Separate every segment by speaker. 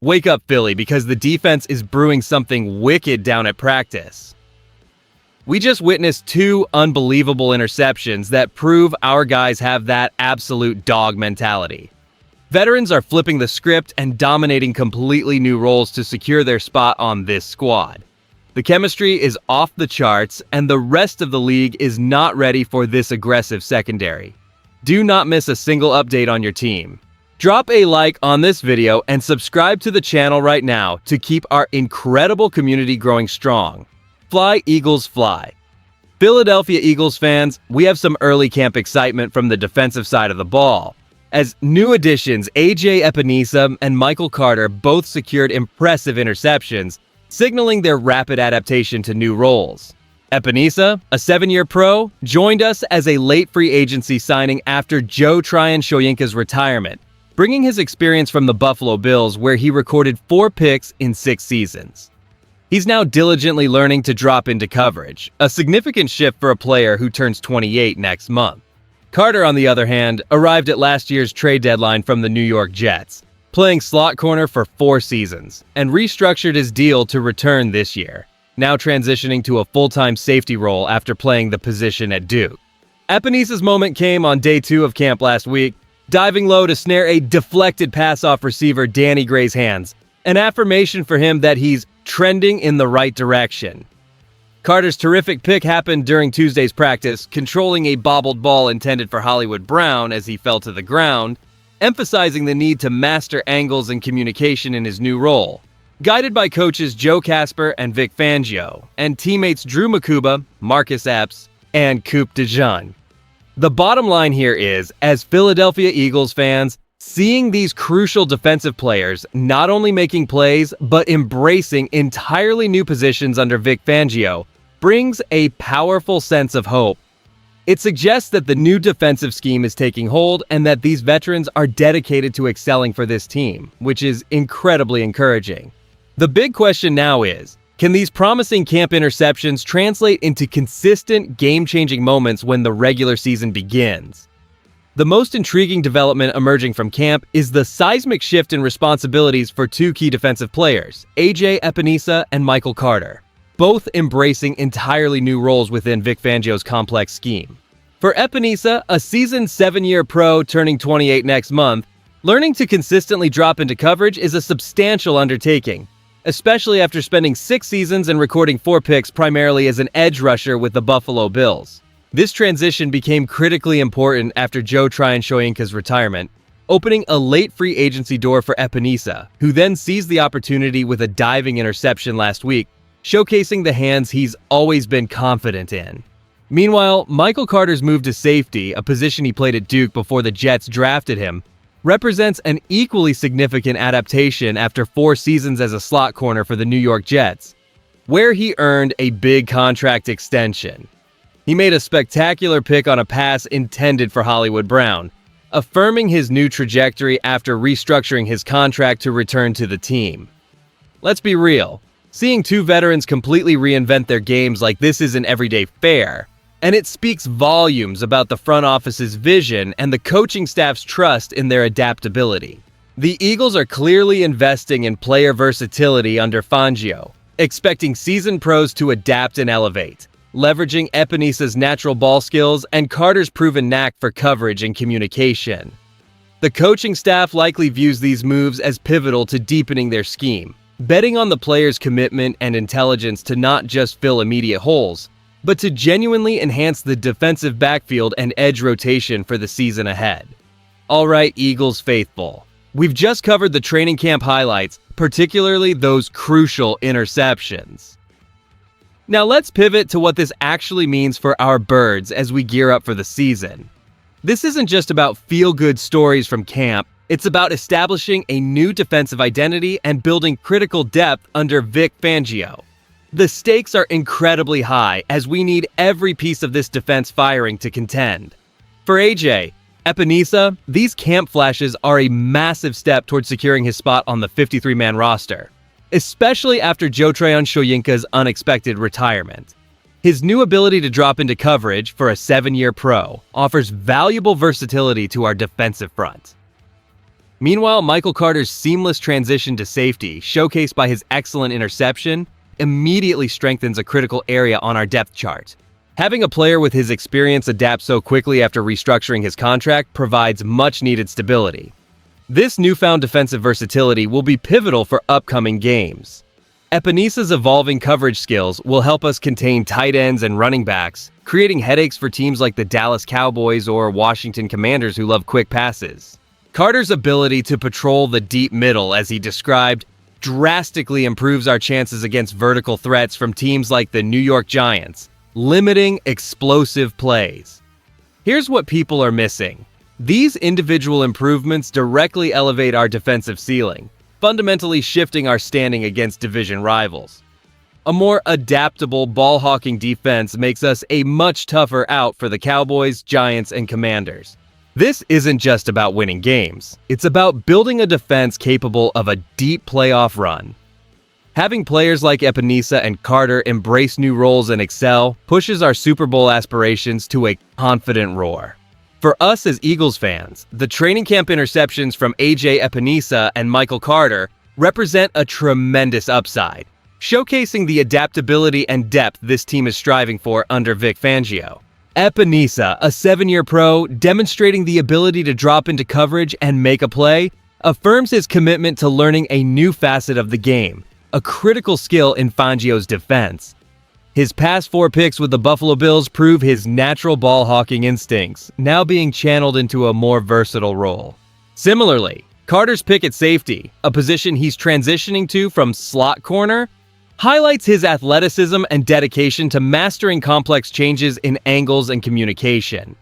Speaker 1: Wake up, Philly, because the defense is brewing something wicked down at practice. We just witnessed two unbelievable interceptions that prove our guys have that absolute dog mentality. Veterans are flipping the script and dominating completely new roles to secure their spot on this squad. The chemistry is off the charts, and the rest of the league is not ready for this aggressive secondary. Do not miss a single update on your team. Drop a like on this video and subscribe to the channel right now to keep our incredible community growing strong. Fly, Eagles, fly. Philadelphia Eagles fans, we have some early camp excitement from the defensive side of the ball, as new additions Epenesa and Michael Carter both secured impressive interceptions, signaling their rapid adaptation to new roles. Epenesa, a 7-year pro, joined us as a late free agency signing after Joe Tryon-Shoyinka's retirement, bringing his experience from the Buffalo Bills, where he recorded 4 picks in 6 seasons. He's now diligently learning to drop into coverage, a significant shift for a player who turns 28 next month. Carter, on the other hand, arrived at last year's trade deadline from the New York Jets, playing slot corner for 4 seasons, and restructured his deal to return this year, now transitioning to a full-time safety role after playing the position at Duke. Epenesa's moment came on day 2 of camp last week, diving low to snare a deflected pass-off receiver Danny Gray's hands, an affirmation for him that he's trending in the right direction. Carter's terrific pick happened during Tuesday's practice, controlling a bobbled ball intended for Hollywood Brown as he fell to the ground, emphasizing the need to master angles and communication in his new role. Guided by coaches Joe Casper and Vic Fangio, and teammates Drew Makuba, Marcus Epps, and Coop DeJean. The bottom line here is, as Philadelphia Eagles fans, seeing these crucial defensive players not only making plays, but embracing entirely new positions under Vic Fangio brings a powerful sense of hope. It suggests that the new defensive scheme is taking hold and that these veterans are dedicated to excelling for this team, which is incredibly encouraging. The big question now is, can these promising camp interceptions translate into consistent, game-changing moments when the regular season begins? The most intriguing development emerging from camp is the seismic shift in responsibilities for 2 key defensive players, Epenesa and Michael Carter, both embracing entirely new roles within Vic Fangio's complex scheme. For Epenesa, a seasoned 7-year pro turning 28 next month, learning to consistently drop into coverage is a substantial undertaking, especially after spending 6 seasons and recording 4 picks primarily as an edge rusher with the Buffalo Bills. This transition became critically important after Joe Tryon-Shoyinka's retirement, opening a late free agency door for Epenesa, who then seized the opportunity with a diving interception last week, showcasing the hands he's always been confident in. Meanwhile, Michael Carter's move to safety, a position he played at Duke before the Jets drafted him, represents an equally significant adaptation after 4 seasons as a slot corner for the New York Jets, where he earned a big contract extension. He made a spectacular pick on a pass intended for Hollywood Brown, affirming his new trajectory after restructuring his contract to return to the team. Let's be real, seeing 2 veterans completely reinvent their games like this isn't everyday fare, and it speaks volumes about the front office's vision and the coaching staff's trust in their adaptability. The Eagles are clearly investing in player versatility under Fangio, expecting seasoned pros to adapt and elevate, leveraging Epenesa's natural ball skills and Carter's proven knack for coverage and communication. The coaching staff likely views these moves as pivotal to deepening their scheme, betting on the players' commitment and intelligence to not just fill immediate holes, but to genuinely enhance the defensive backfield and edge rotation for the season ahead. Alright, Eagles faithful, we've just covered the training camp highlights, particularly those crucial interceptions. Now let's pivot to what this actually means for our birds as we gear up for the season. This isn't just about feel-good stories from camp, it's about establishing a new defensive identity and building critical depth under Vic Fangio. The stakes are incredibly high as we need every piece of this defense firing to contend. For Epenesa, these camp flashes are a massive step towards securing his spot on the 53-man roster, especially after Joe Tryon-Shoyinka's unexpected retirement. His new ability to drop into coverage for a 7-year pro offers valuable versatility to our defensive front. Meanwhile, Michael Carter's seamless transition to safety, showcased by his excellent interception, immediately strengthens a critical area on our depth chart. Having a player with his experience adapt so quickly after restructuring his contract provides much-needed stability. This newfound defensive versatility will be pivotal for upcoming games. Epenesa's evolving coverage skills will help us contain tight ends and running backs, creating headaches for teams like the Dallas Cowboys or Washington Commanders who love quick passes. Carter's ability to patrol the deep middle, as he described, drastically improves our chances against vertical threats from teams like the New York Giants, limiting explosive plays. Here's what people are missing. These individual improvements directly elevate our defensive ceiling, fundamentally shifting our standing against division rivals. A more adaptable ball-hawking defense makes us a much tougher out for the Cowboys, Giants, and Commanders. This isn't just about winning games. It's about building a defense capable of a deep playoff run. Having players like Epenesa and Carter embrace new roles and excel pushes our Super Bowl aspirations to a confident roar. For us as Eagles fans, the training camp interceptions from AJ Epenesa and Michael Carter represent a tremendous upside, showcasing the adaptability and depth this team is striving for under Vic Fangio. Epenesa, a 7-year pro, demonstrating the ability to drop into coverage and make a play, affirms his commitment to learning a new facet of the game, a critical skill in Fangio's defense. His past 4 picks with the Buffalo Bills prove his natural ball-hawking instincts, now being channeled into a more versatile role. Similarly, Carter's pick at safety, a position he's transitioning to from slot corner, highlights his athleticism and dedication to mastering complex changes in angles and communication.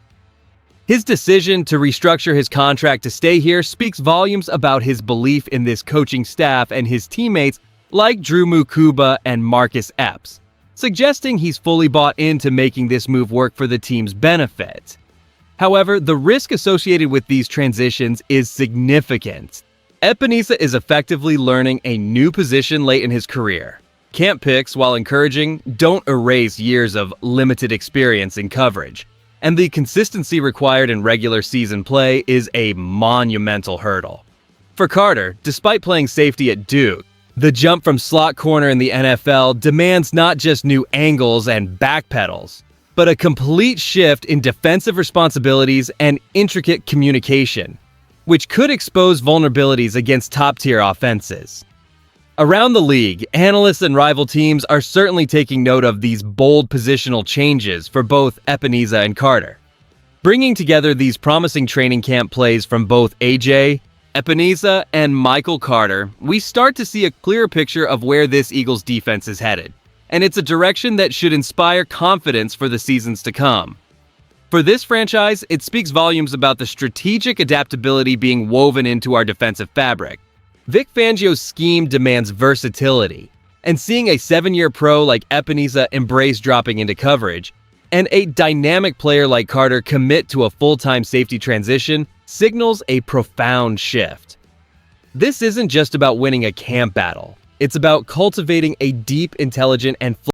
Speaker 1: His decision to restructure his contract to stay here speaks volumes about his belief in this coaching staff and his teammates like Drew Mukuba and Marcus Epps, suggesting he's fully bought into making this move work for the team's benefit. However, the risk associated with these transitions is significant. Epenesa is effectively learning a new position late in his career. Camp picks, while encouraging, don't erase years of limited experience in coverage, and the consistency required in regular season play is a monumental hurdle. For Carter, despite playing safety at Duke, the jump from slot corner in the NFL demands not just new angles and backpedals, but a complete shift in defensive responsibilities and intricate communication, which could expose vulnerabilities against top-tier offenses. Around the league, analysts and rival teams are certainly taking note of these bold positional changes for both Epenesa and Carter. Bringing together these promising training camp plays from both AJ, Epenesa, and Michael Carter, we start to see a clearer picture of where this Eagles defense is headed, and it's a direction that should inspire confidence for the seasons to come. For this franchise, it speaks volumes about the strategic adaptability being woven into our defensive fabric. Vic Fangio's scheme demands versatility, and seeing a 7-year pro like Epenesa embrace dropping into coverage, and a dynamic player like Carter commit to a full-time safety transition signals a profound shift. This isn't just about winning a camp battle. It's about cultivating a deep, intelligent, and